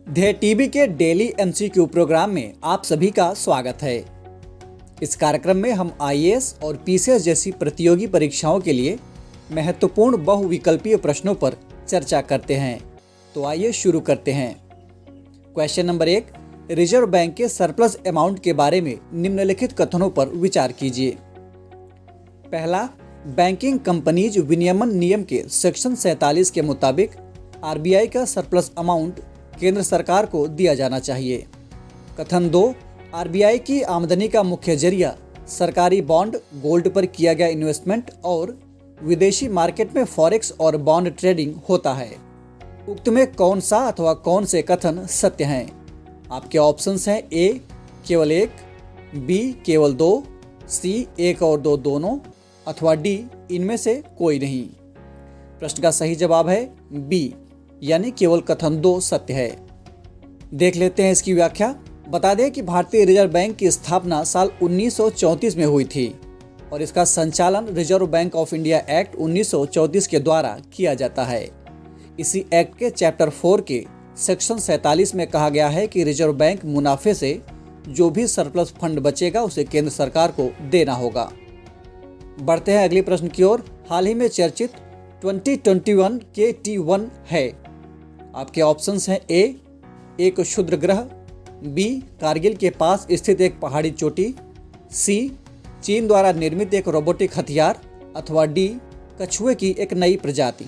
ध्ये TV के daily MCQ programme में आप सभी का स्वागत है। इस कार्यक्रम में हम आईएएस और पीसीएस जैसी प्रतियोगी परीक्षाओं के लिए महत्वपूर्ण बहुविकल्पीय प्रश्नों पर चर्चा करते हैं। तो आइए शुरू करते हैं। क्वेश्चन नंबर 1, रिजर्व बैंक के सरप्लस अमाउंट के बारे में निम्नलिखित कथनों पर विचार कीजिए। पहला, बैंकिंग कंपनीज विनियमन नियम के सेक्शन 47 के मुताबिक आरबीआई का सरप्लस अमाउंट केंद्र सरकार को दिया जाना चाहिए। कथन 2, आरबीआई की आमदनी का मुख्य जरिया सरकारी बॉन्ड, गोल्ड पर किया गया इन्वेस्टमेंट और विदेशी मार्केट में फॉरेक्स और बॉन्ड ट्रेडिंग होता है। उक्त में कौन सा अथवा कौन से कथन सत्य हैं? आपके ऑप्शंस हैं ए केवल एक, बी केवल दो, सी एक और दो दोनों, अथवा डी इनमें से कोई नहीं। प्रश्न का सही जवाब है बी, यानी केवल कथन 2 सत्य है। देख लेते हैं इसकी व्याख्या। बता दें कि भारतीय रिजर्व बैंक की स्थापना साल 1934 में हुई थी और इसका संचालन reserve bank of India act 1934 के द्वारा किया जाता है। इसी एक्ट के चैप्टर 4 के सेक्शन 47 में कहा गया है कि रिजर्व बैंक मुनाफे से जो भी सरप्लस फंड बचेगा उसे केंद्र सरकार को देना होगा। बढ़ते हैं अगले प्रश्न की ओर। हाल ही में चर्चित 2021 के T1 है। आपके ऑप्शंस हैं ए एक क्षुद्र ग्रह, बी कारगिल के पास स्थित एक पहाड़ी चोटी, सी चीन द्वारा निर्मित एक रोबोटिक हथियार, अथवा डी कछुए की एक नई प्रजाति।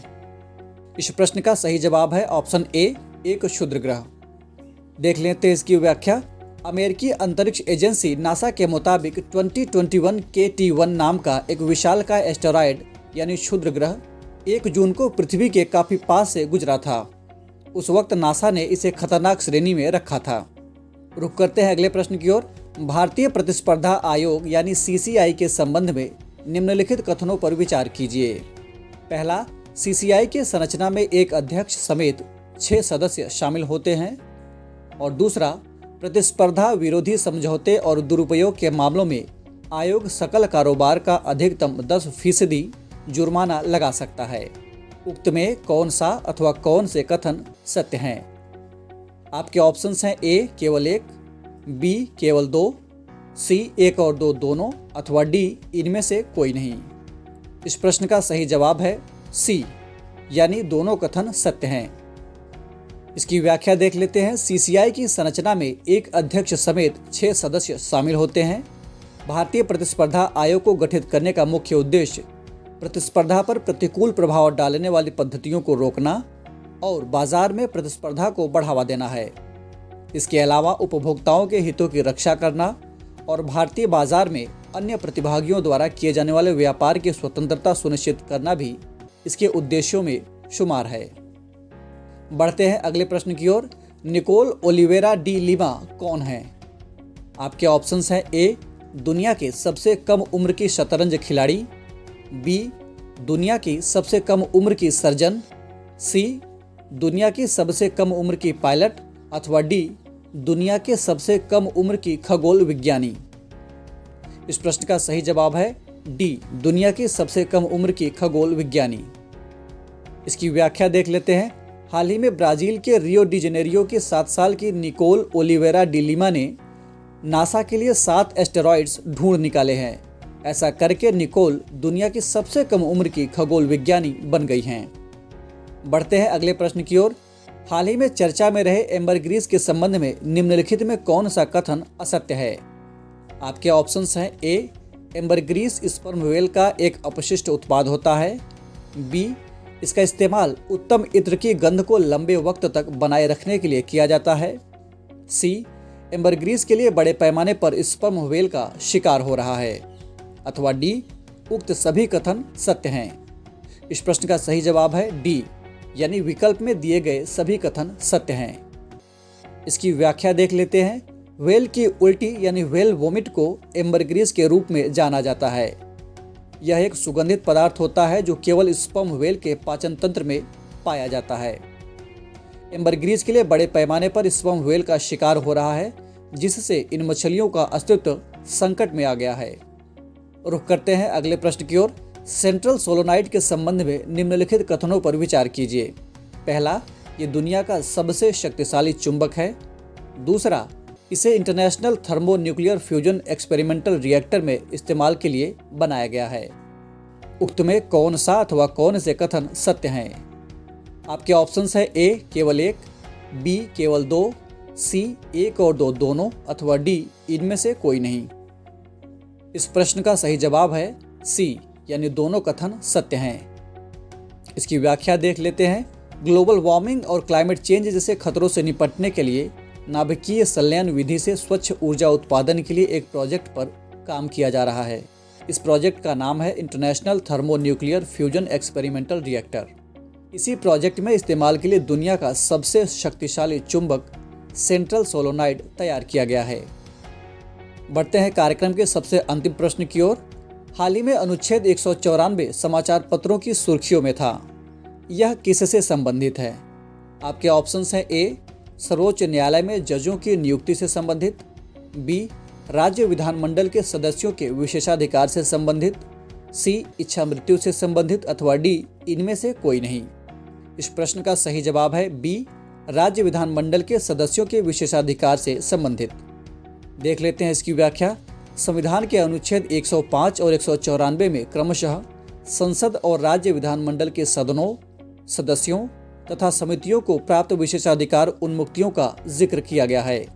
इस प्रश्न का सही जवाब है ऑप्शन ए एक क्षुद्र ग्रह। देख लेते हैं इसकी व्याख्या। अमेरिकी अंतरिक्ष एजेंसी नासा के मुताबिक 2021 के T1 नाम का एक विशालकाय एस्टेरॉयड यानी क्षुद्र ग्रह 1 जून को पृथ्वी के काफी पास से गुजरा था। उस वक्त नासा ने इसे खतरनाक श्रेणी में रखा था। रुक करते हैं अगले प्रश्न की ओर। भारतीय प्रतिस्पर्धा आयोग यानी सीसीआई के संबंध में निम्नलिखित कथनों पर विचार कीजिए। पहला, सीसीआई के संरचना में एक अध्यक्ष समेत 6 सदस्य शामिल होते हैं। और दूसरा, प्रतिस्पर्धा विरोधी समझौते और दुरुपयोग के मामलों में आयोग सकल कारोबार का अधिकतम 10% जुर्माना लगा सकता है। उक्त में कौन सा अथवा कौन से कथन सत्य हैं? आपके ऑप्शंस हैं ए केवल एक, बी केवल दो, सी एक और दो दोनों, अथवा डी इनमें से कोई नहीं। इस प्रश्न का सही जवाब है सी, यानी दोनों कथन सत्य हैं। इसकी व्याख्या देख लेते हैं। सीसीआई की संरचना में एक अध्यक्ष समेत 6 सदस्य शामिल होते हैं। भारतीय प्रतिस्पर्धा आयोग को गठित करने का मुख्य उद्देश्य प्रतिस्पर्धा पर प्रतिकूल प्रभाव डालने वाली पद्धतियों को रोकना और बाजार में प्रतिस्पर्धा को बढ़ावा देना है। इसके अलावा उपभोक्ताओं के हितों की रक्षा करना और भारतीय बाजार में अन्य प्रतिभागियों द्वारा किए जाने वाले व्यापार की स्वतंत्रता सुनिश्चित करना भी इसके उद्देश्यों में शुमार है। बढ़ते हैं अगले प्रश्न की ओर। निकोल ओलिवेरा डी लिमा कौन है? आपके ऑप्शंस हैं ए दुनिया के सबसे कम उम्र की शतरंज खिलाड़ी, बी दुनिया की सबसे कम उम्र की सर्जन, सी दुनिया की सबसे कम उम्र की पायलट, अथवा डी दुनिया के सबसे कम उम्र की खगोल विज्ञानी। इस प्रश्न का सही जवाब है डी दुनिया की सबसे कम उम्र की खगोल विज्ञानी। इसकी व्याख्या देख लेते हैं। हाल ही में ब्राजील के रियो डी जेनेरियो की 7 साल की निकोल ओलिवेरा डी लिमा ने नासा के लिए 7 एस्टेरॉइड्स ढूंढ निकाले हैं। ऐसा करके निकोल दुनिया की सबसे कम उम्र की खगोल विज्ञानी बन गई हैं। बढ़ते हैं अगले प्रश्न की ओर। हाल ही में चर्चा में रहे एम्बरग्रीस के संबंध में निम्नलिखित में कौन सा कथन असत्य है? आपके ऑप्शंस हैं ए एम्बरग्रीस स्पर्म व्हेल का एक अपशिष्ट उत्पाद होता है, बी इसका इस्तेमाल उत्तम इत्र की गंध को लंबे वक्त तक बनाए रखने के लिए किया जाता है, सी एम्बरग्रीस के लिए बड़े पैमाने पर स्पर्म व्हेल का शिकार हो रहा है, अथवा डी उक्त सभी कथन सत्य हैं। इस प्रश्न का सही जवाब है डी, यानी विकल्प में दिए गए सभी कथन सत्य हैं। इसकी व्याख्या देख लेते हैं। व्हेल की उल्टी यानी व्हेल वोमिट को एम्बरग्रीस के रूप में जाना जाता है। यह एक सुगंधित पदार्थ होता है जो केवल स्पर्म व्हेल के पाचन तंत्र में पाया जाता है। एम्बरग्रीस के लिए बड़े पैमाने पर स्पर्म व्हेल का शिकार हो रहा है, जिससे इन मछलियों का अस्तित्व संकट में आ गया है। रुख करते हैं अगले प्रश्न की ओर। सेंट्रल सोलोनाइड के संबंध में निम्नलिखित कथनों पर विचार कीजिए। पहला, ये दुनिया का सबसे शक्तिशाली चुंबक है। दूसरा, इसे international thermonuclear fusion experimental reactor में इस्तेमाल के लिए बनाया गया है। उक्त में कौन सा अथवा कौन से कथन सत्य हैं? आपके ऑप्शंस है ए केवल एक, बी केवल दो, सी एक और दो दोनों, अथवा डी इनमें से कोई नहीं। इस प्रश्न का सही जवाब है सी, यानी दोनों कथन सत्य हैं। इसकी व्याख्या देख लेते हैं। ग्लोबल वार्मिंग और क्लाइमेट चेंज जैसे खतरों से निपटने के लिए नाभिकीय संलयन विधि से स्वच्छ ऊर्जा उत्पादन के लिए एक प्रोजेक्ट पर काम किया जा रहा है। इस प्रोजेक्ट का नाम है international thermonuclear fusion experimental reactor. इसी प्रोजेक्ट में इस्तेमाल के लिए दुनिया का सबसे शक्तिशाली चुंबक सेंट्रल सोलोनाइड तैयार किया गया है। बढ़ते हैं कार्यक्रम के सबसे अंतिम प्रश्न की ओर। हाल ही में अनुच्छेद 194 समाचार पत्रों की सुर्खियों में था। यह किससे संबंधित है? आपके ऑप्शंस हैं ए सर्वोच्च न्यायालय में जजों की नियुक्ति से संबंधित, बी राज्य विधानमंडल के सदस्यों के विशेषाधिकार से संबंधित, सी इच्छा मृत्यु से संबंधित, अथवा डी इनमें से कोई नहीं। इस प्रश्न का सही जवाब है बी राज्य विधानमंडल के सदस्यों के विशेषाधिकार से संबंधित। देख लेते हैं इसकी व्याख्या। संविधान के अनुच्छेद 105 और 194 में क्रमशः संसद और राज्य विधानमंडल के सदनों, सदस्यों तथा समितियों को प्राप्त विशेषाधिकार उन्मुक्तियों का जिक्र किया गया है।